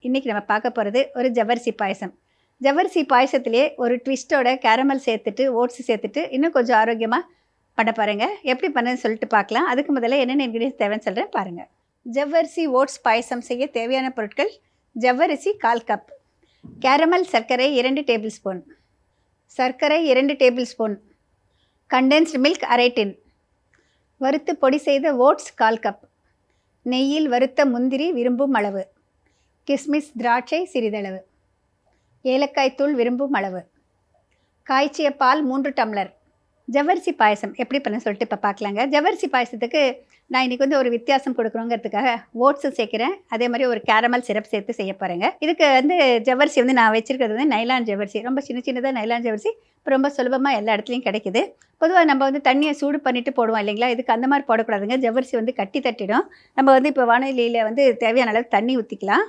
இன்றைக்கி நம்ம பார்க்க போகிறது ஒரு ஜவ்வரிசி பாயசம். ஜவ்வரிசி பாயசத்திலே ஒரு ட்விஸ்ட்டோட கேரமல் சேர்த்துட்டு ஓட்ஸ் சேர்த்துட்டு இன்னும் கொஞ்சம் ஆரோக்கியமாக பண்ண பாருங்க. எப்படி பண்ணணும்னு சொல்லிட்டு பார்க்கலாம். அதுக்கு முதல்ல என்னென்ன இன்க்ரீடியன்ஸ் தேவைன்னு சொல்கிறேன் பாருங்கள். ஜவ்வரிசி ஓட்ஸ் பாயசம் செய்ய தேவையான பொருட்கள்: ஜவ்வரிசி 1/4 கப், கேரமல் சர்க்கரை 2 டேபிள் ஸ்பூன், சர்க்கரை 2 டேபிள் ஸ்பூன், கண்டென்ஸ்டு மில்க் 1/2 டின், வறுத்து பொடி செய்த ஓட்ஸ் 1/4 கப், நெய்யில் வறுத்த முந்திரி விரும்பும் அளவு, கிஸ்மிஸ் திராட்சை சிறிதளவு, ஏலக்காய் தூள் விரும்பும் அளவு, காய்ச்சிய பால் 3 டம்ளர். ஜவ்வரிசி பாயசம் எப்படி பண்ண சொல்லிட்டு இப்போ பார்க்கலாங்க. ஜவ்வரிசி பாயசத்துக்கு நான் இன்றைக்கி வந்து ஒரு வித்தியாசம் கொடுக்குறோங்கிறதுக்காக ஓட்ஸும் சேர்க்குறேன், அதே மாதிரி ஒரு கேரமல் சிரப் சேர்த்து செய்ய போகிறேங்க. இதுக்கு வந்து ஜவ்வரிசி வந்து நான் வச்சுருக்கிறது வந்து நைலான் ஜவ்வரிசி, ரொம்ப சின்னதாக நைலான் ஜவ்வரிசி. இப்போ ரொம்ப சுலபமாக எல்லா இடத்துலையும் கிடைக்குது. பொதுவாக நம்ம வந்து தண்ணியை சூடு பண்ணிவிட்டு போடுவோம் இல்லைங்களா, இதுக்கு அந்த மாதிரி போடக்கூடாதுங்க. ஜவ்வரிசி வந்து கட்டி தட்டிடும். நம்ம வந்து இப்போ வானிலையில் வந்து தேவையான அளவுக்கு தண்ணி ஊற்றிக்கலாம்.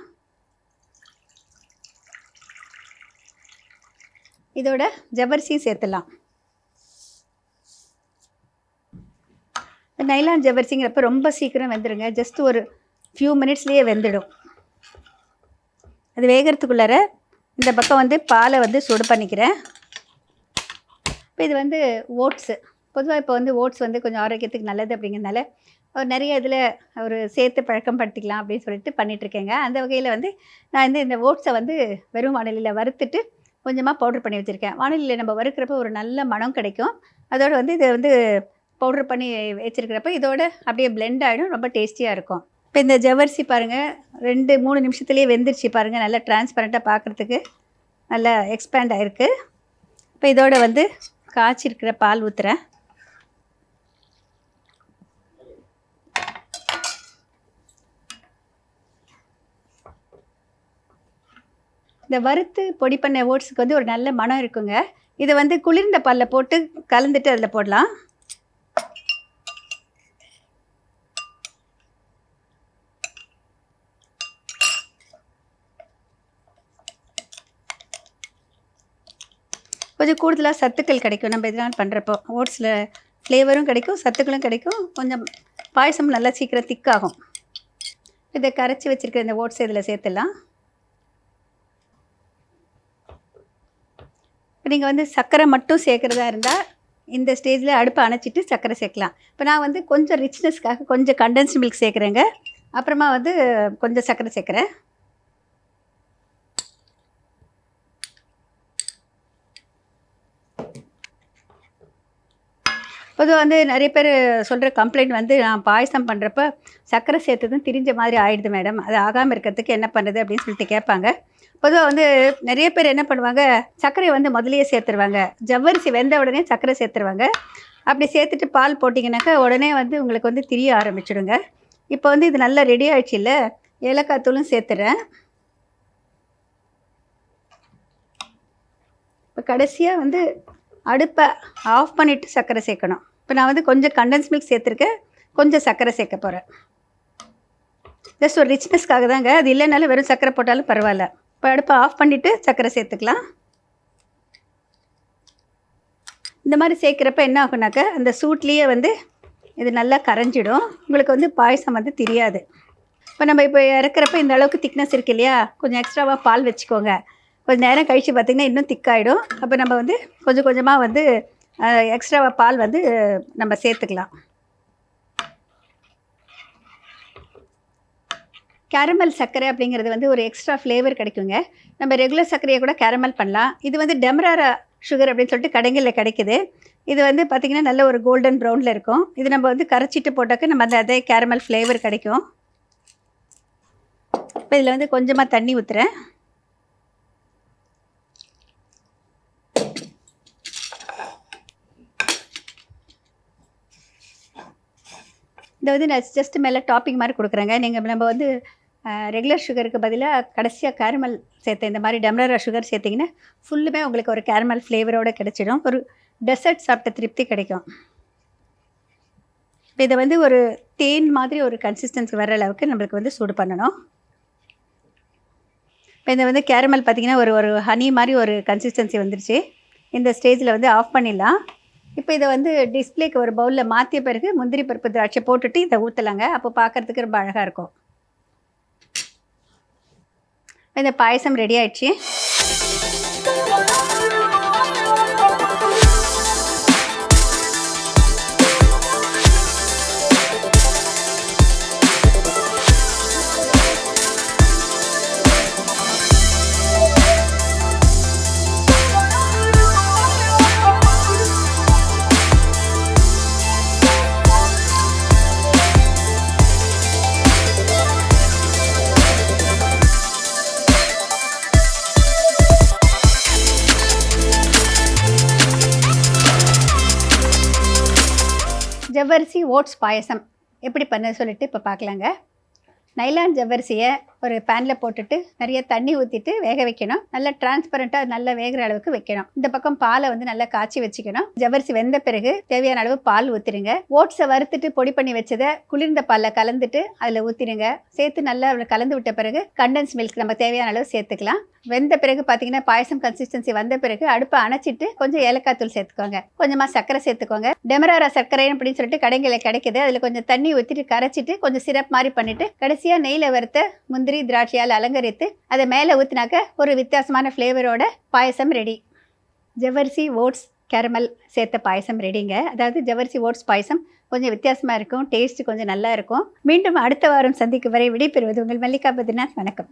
இதோட ஜவ்வரிசியும் சேர்த்துடலாம். நைலான் ஜவ்வரிசிங்கிறப்ப ரொம்ப சீக்கிரம் வெந்துடுங்க. ஜஸ்ட் ஒரு ஃபியூ மினிட்ஸ்லேயே வெந்துடும். அது வேகிறதுக்குள்ளார இந்த பக்கம் வந்து பாலை வந்து சூடு பண்ணிக்கிறேன். இப்போ இது வந்து ஓட்ஸு. பொதுவாக இப்போ வந்து ஓட்ஸ் வந்து கொஞ்சம் ஆரோக்கியத்துக்கு நல்லது அப்படிங்கிறதுனால நிறைய இதில் ஒரு சேர்த்து பழக்கம் படுத்திக்கலாம் அப்படின்னு சொல்லிட்டு பண்ணிகிட்ருக்கேங்க. அந்த வகையில் வந்து நான் வந்து இந்த ஓட்ஸை வந்து வெறும் வானிலையில் வறுத்துட்டு கொஞ்சமாக பவுட்ரு பண்ணி வச்சுருக்கேன். வானிலையில் நம்ம வறுக்கிறப்ப ஒரு நல்ல மனம் கிடைக்கும். அதோடு வந்து இதை வந்து பவுட்ரு பண்ணி வச்சுருக்கிறப்ப இதோட அப்படியே பிளெண்ட் ஆகிடும், ரொம்ப டேஸ்டியாக இருக்கும். இப்போ இந்த ஜவ்வரிசி பாருங்கள் 2-3 நிமிஷத்துலேயே வெந்துருச்சு பாருங்கள். நல்லா டிரான்ஸ்பரண்ட்டாக பார்க்குறதுக்கு நல்லா எக்ஸ்பேண்ட் ஆகிருக்கு. இப்போ இதோட வந்து காய்ச்சிருக்கிற பால் ஊற்றுறேன். இந்த வறுத்து பொடி பண்ண ஓட்ஸுக்கு வந்து ஒரு நல்ல மனம் இருக்குங்க. இதை வந்து குளிர்ந்த பாலில் போட்டு கலந்துட்டு அதில் போடலாம். கொஞ்சம் கூடுதலாக சத்துக்கள் கிடைக்கும். நம்ம இதெல்லாம் பண்ணுறப்போ ஓட்ஸில் ஃப்ளேவரும் கிடைக்கும், சத்துக்களும் கிடைக்கும். கொஞ்சம் பாயசம் நல்லா சீக்கிரம் திக்காகும். இதை கரைச்சி வச்சுருக்கிற இந்த ஓட்ஸ் இதில் சேர்த்துடலாம். இப்போ நீங்கள் வந்து சர்க்கரை மட்டும் சேர்க்குறதா இருந்தால் இந்த ஸ்டேஜில் அடுப்பை அணைச்சிட்டு சர்க்கரை சேர்க்கலாம். இப்போ நான் வந்து கொஞ்சம் ரிச்னஸ்க்காக கொஞ்சம் கண்டென்ஸ்டு மில்க் சேர்க்குறேங்க. அப்புறமா வந்து கொஞ்சம் சர்க்கரை சேர்க்குறேன். பொதுவாக வந்து நிறைய பேர் சொல்கிற கம்ப்ளைண்ட் வந்து, நான் பாயசம் பண்ணுறப்ப சர்க்கரை சேர்த்ததும் திரிஞ்ச மாதிரி ஆகிடுது மேடம், அது ஆகாமல் இருக்கிறதுக்கு என்ன பண்ணுறது அப்படின்னு சொல்லிட்டு கேட்பாங்க. பொதுவாக வந்து நிறைய பேர் என்ன பண்ணுவாங்க, சர்க்கரையை வந்து முதலையே சேர்த்துருவாங்க. ஜவ்வரிசி வெந்த உடனே சர்க்கரை சேர்த்துருவாங்க. அப்படி சேர்த்துட்டு பால் போட்டிங்கனாக்கா உடனே வந்து உங்களுக்கு வந்து திரிய ஆரம்பிச்சிடுங்க. இப்போ வந்து இது நல்லா ரெடி ஆகிடுச்சு இல்லை, ஏலக்காய் தூளும் சேர்த்துறேன். இப்போ கடைசியாக வந்து அடுப்பை ஆஃப் பண்ணிவிட்டு சர்க்கரை சேர்க்கணும். இப்போ நான் வந்து கொஞ்சம் கண்டென்ஸ் மில்க் சேர்த்துருக்கேன், கொஞ்சம் சர்க்கரை சேர்க்க போகிறேன். ஜஸ்ட் ஒரு ரிச்னஸ்க்காக தாங்க. அது இல்லைனாலும் வெறும் சர்க்கரை போட்டாலும் பரவாயில்ல. இப்போ அடுப்பை ஆஃப் பண்ணிவிட்டு சர்க்கரை சேர்த்துக்கலாம். இந்த மாதிரி சேர்க்குறப்ப என்ன ஆகுனாக்கா அந்த சூட்லேயே வந்து இது நல்லா கரைஞ்சிடும். உங்களுக்கு வந்து பாயசம் வந்து தெரியாது. இப்போ நம்ம இப்போ இறக்குறப்ப இந்த அளவுக்கு திக்னஸ் இருக்குது இல்லையா, கொஞ்சம் எக்ஸ்ட்ராவாக பால் வச்சுக்கோங்க. கொஞ்சம் நேரம் கழித்து பார்த்திங்கன்னா இன்னும் திக்காகிடும். அப்போ நம்ம வந்து கொஞ்சம் கொஞ்சமாக வந்து எக்ஸ்ட்ராவாக பால் வந்து நம்ம சேர்த்துக்கலாம். கேரமல் சர்க்கரை அப்படிங்கிறது வந்து ஒரு எக்ஸ்ட்ரா ஃப்ளேவர் கிடைக்குங்க. நம்ம ரெகுலர் சர்க்கரையை கூட கேரமல் பண்ணலாம். இது வந்து டெமராரா சுகர் அப்படின்னு சொல்லிட்டு கடைகளில் கிடைக்குது. இது வந்து பார்த்திங்கன்னா நல்ல ஒரு கோல்டன் ப்ரௌனில் இருக்கும். இது நம்ம வந்து கரைச்சிட்டு போட்டாக்க நம்ம அதே கேரமல் ஃப்ளேவர் கிடைக்கும். இப்போ இதில் வந்து கொஞ்சமாக தண்ணி ஊற்றுறேன். இதை வந்து நான் ஜஸ்ட் மேலே டாப்பிங் மாதிரி கொடுக்குறேங்க. நம்ம வந்து ரெகுலர் சுகருக்கு பதிலாக கடைசியாக கேரமல் சேர்த்த இந்த மாதிரி டெமரா சுகர் சேர்த்திங்கன்னா ஃபுல்லுமே உங்களுக்கு ஒரு கேரமல் ஃப்ளேவரோடு கிடச்சிடும். ஒரு டெசர்ட் சாப்பிட்ட திருப்தி கிடைக்கும். இப்போ இதை வந்து ஒரு தேன் மாதிரி ஒரு கன்சிஸ்டன்சி வர அளவுக்கு நம்மளுக்கு வந்து சூடு பண்ணணும். இப்போ இதை வந்து கேரமல் பார்த்திங்கன்னா ஒரு ஹனி மாதிரி ஒரு கன்சிஸ்டன்சி வந்துருச்சு. இந்த ஸ்டேஜில் வந்து ஆஃப் பண்ணிடலாம். இப்போ இதை வந்து டிஸ்பிளேக்கு ஒரு பவுலில் மாற்றிய பிறகு முந்திரி பருப்பு திராட்சை போட்டுட்டு இதை ஊற்றலாங்க. அப்போ பார்க்குறதுக்கு ரொம்ப அழகாக இருக்கும். இந்த பாயசம் ரெடி ஆயிடுச்சு. ஜவ்வரிசி ஓட்ஸ் பாயசம் எப்படி பண்ண சொல்லிட்டு இப்போ பார்க்கலாங்க. நைலான் ஜவ்வரிசியை ஒரு பேனில் போட்டுட்டு நிறைய தண்ணி ஊற்றிட்டு வேக வைக்கணும். நல்லா டிரான்ஸ்பரண்ட்டாக நல்லா வேகிற அளவுக்கு வைக்கணும். இந்த பக்கம் பாலை வந்து நல்லா காய்ச்சி வச்சுக்கணும். ஜவ்வரிசி வெந்த பிறகு தேவையான அளவு பால் ஊற்றிடுங்க. ஓட்ஸை வறுத்துட்டு பொடி பண்ணி வச்சதை குளிர்ந்த பாலில் கலந்துட்டு அதில் ஊற்றிடுங்க. சேர்த்து நல்லா கலந்து விட்ட பிறகு கண்டன்ஸ் மில்க் நம்ம தேவையான அளவு சேர்த்துக்கலாம். வெந்த பிறகு பார்த்தீங்கன்னா பாயசம் கன்சிஸ்டன்சி வந்த பிறகு அடுப்பை அணைச்சிட்டு கொஞ்சம் ஏலக்காய் தூள் சேர்த்துக்கோங்க. கொஞ்சமாக சர்க்கரை சேர்த்துக்கோங்க. டெமராரா சர்க்கரை அப்படின்னு சொல்லிட்டு கடைகளில் கிடைக்குது. அதில் கொஞ்சம் தண்ணி ஊற்றிட்டு கரைச்சிட்டு கொஞ்சம் சிரப் மாதிரி பண்ணிட்டு கடைசியாக நெய்யில் வறுத்த முந்திரி திராட்சையால் அலங்கரித்து அதை மேலே ஊற்றினாக்க ஒரு வித்தியாசமான ஃப்ளேவரோட பாயசம் ரெடி. ஜவ்வரிசி ஓட்ஸ் கேரமல் சேர்த்த பாயசம் ரெடிங்க. அதாவது ஜவ்வரிசி ஓட்ஸ் பாயசம் கொஞ்சம் வித்தியாசமாக இருக்கும். டேஸ்ட்டு கொஞ்சம் நல்லா இருக்கும். மீண்டும் அடுத்த வாரம் சந்திக்கும் வரை விடைபெறுவது உங்கள் மல்லிகா பத்ரிநாத். வணக்கம்.